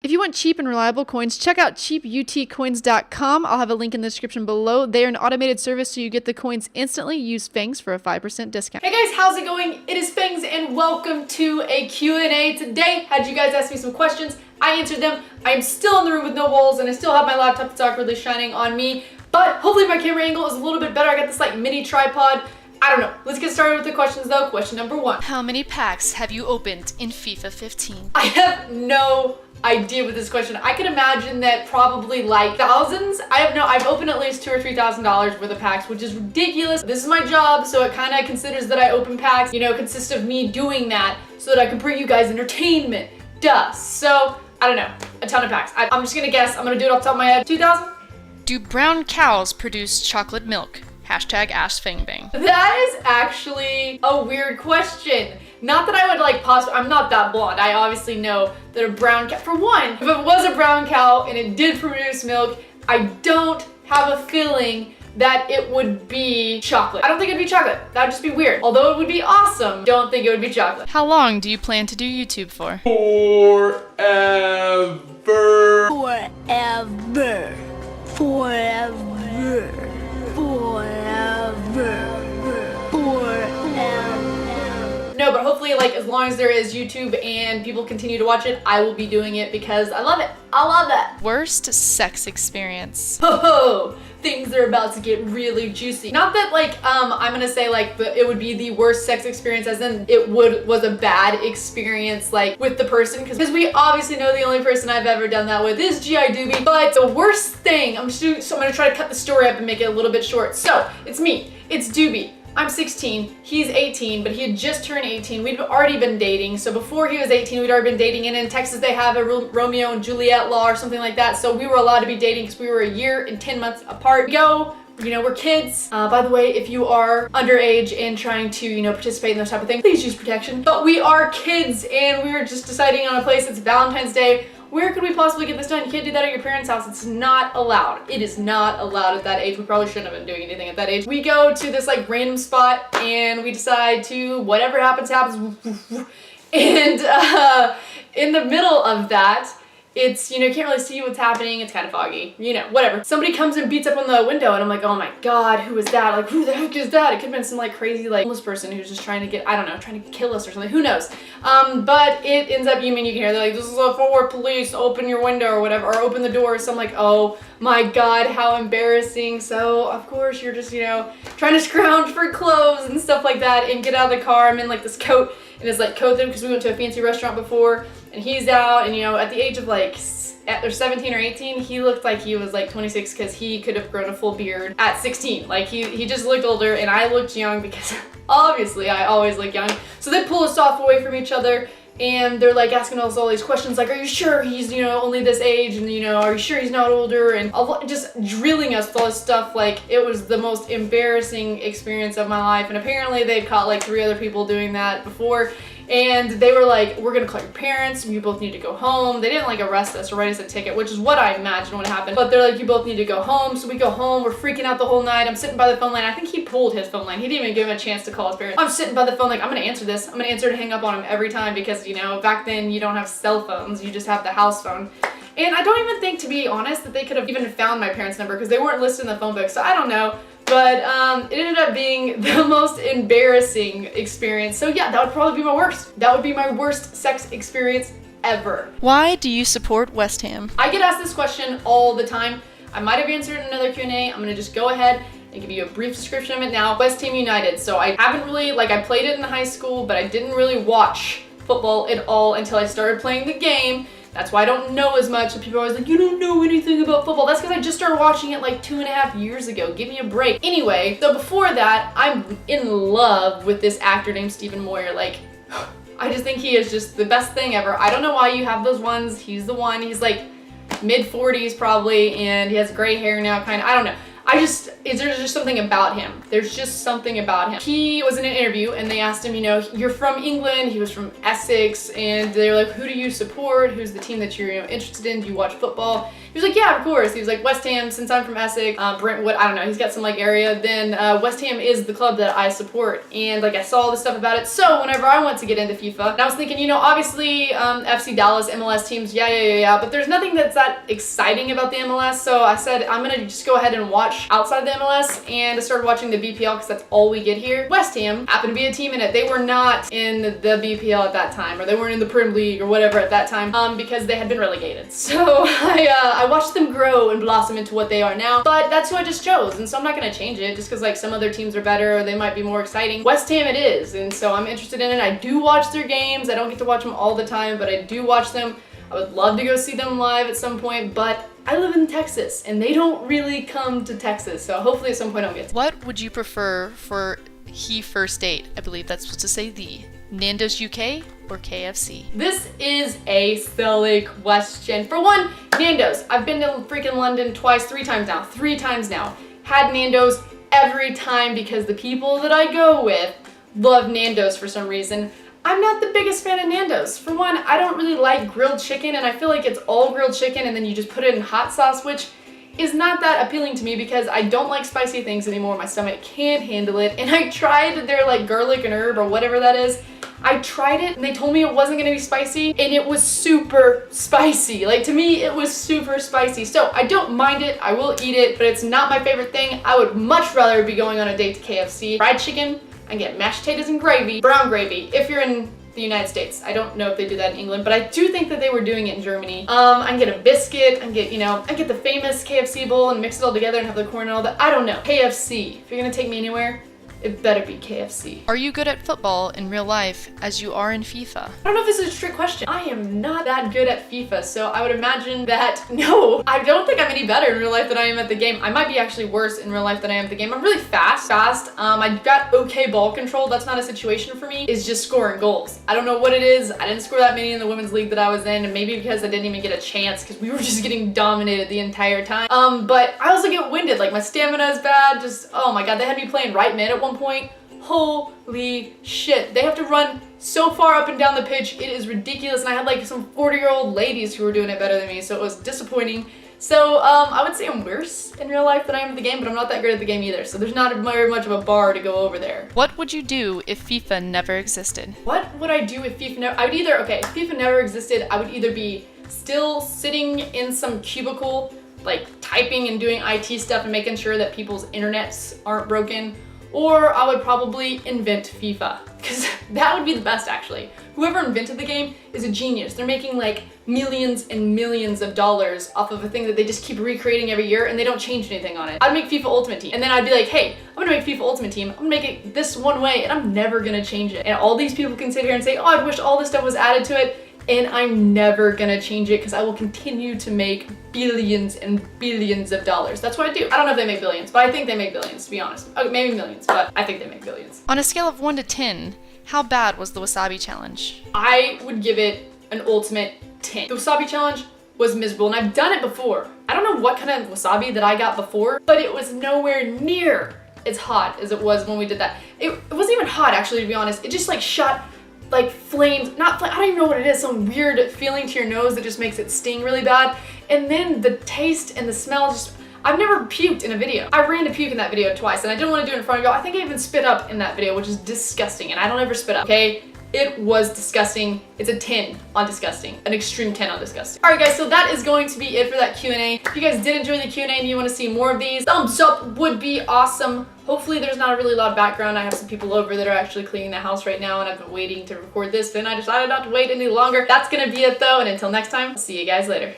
If you want cheap and reliable coins, check out cheaputcoins.com. I'll have a link in the description below. They are an automated service, so you get the coins instantly. Use Fangs for a 5% discount. Hey guys, how's it going? It is Fangs and welcome to a Q&A. Today, had you guys ask me some questions. I answered them. I am still in the room with no walls and I still have my laptop that's awkwardly shining on me. But hopefully my camera angle is a little bit better. I got this like mini tripod. I don't know. Let's get started with the questions though. Question number 1. How many packs have you opened in FIFA 15? I have no idea with this question. I can imagine that probably like thousands. I've opened at least $2,000 or $3,000 worth of packs, which is ridiculous. This is my job, so it kind of considers that I open packs, consists of me doing that so that I can bring you guys entertainment. Duh. So, I don't know. A ton of packs. I'm just gonna guess. I'm gonna do it off the top of my head. 2,000? Do brown cows produce chocolate milk? Hashtag AskFangBang. That is actually a weird question. Not that I would like I'm not that blonde. I obviously know that a brown cow, for one, if it was a brown cow and it did produce milk, I don't have a feeling that it would be chocolate. I don't think it'd be chocolate. That'd just be weird. Although it would be awesome, don't think it would be chocolate. How long do you plan to do YouTube for? Forever. Forever. Forever. Forever. No, but hopefully like as long as there is YouTube and people continue to watch it, I will be doing it because I love it. I love it. Worst sex experience. Oh, things are about to get really juicy. Not that like I'm gonna say like it would be the worst sex experience as in it was a bad experience like with the person because we obviously know the only person I've ever done that with is G.I. Doobie. But the worst thing, I'm gonna try to cut the story up and make it a little bit short. So it's me, it's Doobie. I'm 16, he's 18, but he had just turned 18. We'd already been dating, so before he was 18, we'd already been dating, and in Texas they have a Romeo and Juliet law or something like that, so we were allowed to be dating because we were a year and 10 months apart. We're kids. By the way, if you are underage and trying to, participate in those type of things, please use protection. But we are kids, and we were just deciding on a place. It's Valentine's Day. Where could we possibly get this done? You can't do that at your parents' house. It's not allowed. It is not allowed at that age. We probably shouldn't have been doing anything at that age. We go to this like random spot and we decide to, whatever happens, happens. And in the middle of that, it's, you can't really see what's happening. It's kind of foggy, whatever. Somebody comes and beats up on the window and I'm like, oh my God, who is that? Like, who the heck is that? It could have been some like crazy, like homeless person who's just trying to get, I don't know, trying to kill us or something. Who knows? But it ends up, you can hear, they're like, this is for police, open your window or whatever, or open the door. So I'm like, oh my God, how embarrassing. So of course you're just, trying to scrounge for clothes and stuff like that and get out of the car. I'm in like this coat and it's like coat them because we went to a fancy restaurant before. And he's out, and at the age of like 17 or 18, he looked like he was like 26 because he could have grown a full beard at 16. Like he just looked older, and I looked young because obviously I always look young. So they pull us off away from each other, and they're like asking us all these questions like, are you sure he's only this age, and are you sure he's not older, and just drilling us with all this stuff. Like it was the most embarrassing experience of my life. And apparently they'd caught like 3 other people doing that before. And they were like, we're gonna call your parents, you both need to go home. They didn't like arrest us or write us a ticket, which is what I imagined would happen. But they're like, you both need to go home. So we go home, we're freaking out the whole night. I'm sitting by the phone line. I think he pulled his phone line. He didn't even give him a chance to call his parents. I'm sitting by the phone like, I'm gonna answer this. I'm gonna answer and hang up on him every time because, back then you don't have cell phones, you just have the house phone. And I don't even think, to be honest, that they could have even found my parents' number because they weren't listed in the phone book. So I don't know. But it ended up being the most embarrassing experience. So yeah, that would probably be my worst. That would be my worst sex experience ever. Why do you support West Ham? I get asked this question all the time. I might have answered in another Q&A. I'm gonna just go ahead and give you a brief description of it now. West Ham United. So I haven't really, I played it in high school, but I didn't really watch football at all until I started playing the game. That's why I don't know as much. And people are always like, you don't know anything about football. That's because I just started watching it like 2.5 years ago. Give me a break. Anyway, so before that, I'm in love with this actor named Stephen Moyer. Like, I just think he is just the best thing ever. I don't know why you have those ones. He's the one. He's like mid-40s probably, and he has gray hair now, kind of. I don't know. is there's just something about him. There's just something about him. He was in an interview and they asked him, you know, you're from England, he was from Essex, and they're like, who do you support? Who's the team that you're, you know, interested in? Do you watch football? He was like, yeah, of course. He was like, West Ham, since I'm from Essex, Brentwood, I don't know, he's got some like area, then West Ham is the club that I support. And like I saw all this stuff about it, so whenever I went to get into FIFA, and I was thinking, you know, obviously FC Dallas, MLS teams, yeah, but there's nothing that's that exciting about the MLS, so I said, I'm gonna just go ahead and watch outside of the MLS, and I started watching the BPL because that's all we get here. West Ham happened to be a team in it. They were not in the BPL at that time, or they weren't in the Prim League or whatever at that time, because they had been relegated. So I watched them grow and blossom into what they are now, but that's who I just chose, and so I'm not gonna change it just because like some other teams are better or they might be more exciting. West Ham it is, and so I'm interested in it. I do watch their games. I don't get to watch them all the time, but I do watch them. I would love to go see them live at some point, but I live in Texas and they don't really come to Texas, so hopefully at some point I'll get to. What would you prefer for he first date? I believe that's supposed to say the Nandos UK or KFC? This is a silly question. For one, Nandos. I've been to freaking London twice, three times now. Had Nandos every time because the people that I go with love Nandos for some reason. I'm not the biggest fan of Nandos. For one, I don't really like grilled chicken, and I feel like it's all grilled chicken and then you just put it in hot sauce, which is not that appealing to me because I don't like spicy things anymore. My stomach can't handle it. And I tried their like garlic and herb or whatever that is. I tried it and they told me it wasn't gonna be spicy, and it was super spicy. Like to me, it was super spicy. So I don't mind it, I will eat it, but it's not my favorite thing. I would much rather be going on a date to KFC. Fried chicken, I get mashed potatoes and gravy, brown gravy, if you're in the United States. I don't know if they do that in England, but I do think that they were doing it in Germany. I can get a biscuit, I can get, you know, I get the famous KFC bowl and mix it all together and have the corn and all that. I don't know. KFC, if you're gonna take me anywhere, it better be KFC. Are you good at football in real life as you are in FIFA? I don't know if this is a trick question. I am not that good at FIFA, so I would imagine that no, I don't think I'm any better in real life than I am at the game. I might be actually worse in real life than I am at the game. I'm really fast. I've got okay ball control. That's not a situation for me. It's just scoring goals. I don't know what it is. I didn't score that many in the women's league that I was in, and maybe because I didn't even get a chance because we were just getting dominated the entire time. But I also get winded. Like my stamina is bad. Just, oh my God, they had me playing right mid at one point. Holy shit. They have to run so far up and down the pitch. It is ridiculous. And I had like some 40-year-old ladies who were doing it better than me, so it was disappointing. So I would say I'm worse in real life than I am at the game, but I'm not that good at the game either. So there's not very much of a bar to go over there. What would you do if FIFA never existed? What would I do if FIFA never, I would either, okay, if FIFA never existed, I would either be still sitting in some cubicle, like typing and doing IT stuff and making sure that people's internets aren't broken, or I would probably invent FIFA, because that would be the best actually. Whoever invented the game is a genius. They're making like millions and millions of dollars off of a thing that they just keep recreating every year and they don't change anything on it. I'd make FIFA Ultimate Team, and then I'd be like, hey, I'm gonna make FIFA Ultimate Team. I'm gonna make it this one way and I'm never gonna change it. And all these people can sit here and say, oh, I wish all this stuff was added to it. And I'm never gonna change it because I will continue to make billions and billions of dollars. That's what I do. I don't know if they make billions, but I think they make billions, to be honest. Okay, maybe millions, but I think they make billions. On a scale of 1 to 10, how bad was the Wasabi challenge? I would give it an ultimate 10. The Wasabi challenge was miserable, and I've done it before. I don't know what kind of wasabi that I got before, but it was nowhere near as hot as it was when we did that. It wasn't even hot, actually, to be honest. It just like shot like flames, not flame, I don't even know what it is, some weird feeling to your nose that just makes it sting really bad. And then the taste and the smell just, I've never puked in a video. I ran to puke in that video twice and I didn't want to do it in front of y'all. I think I even spit up in that video, which is disgusting, and I don't ever spit up, okay? It was disgusting. It's a 10 on disgusting, an extreme 10 on disgusting. All right guys, so that is going to be it for that Q&A. If you guys did enjoy the Q&A and you want to see more of these, thumbs up would be awesome. Hopefully there's not a really loud background. I have some people over that are actually cleaning the house right now and I've been waiting to record this, and I decided not to wait any longer. That's gonna be it though, and until next time, I'll see you guys later.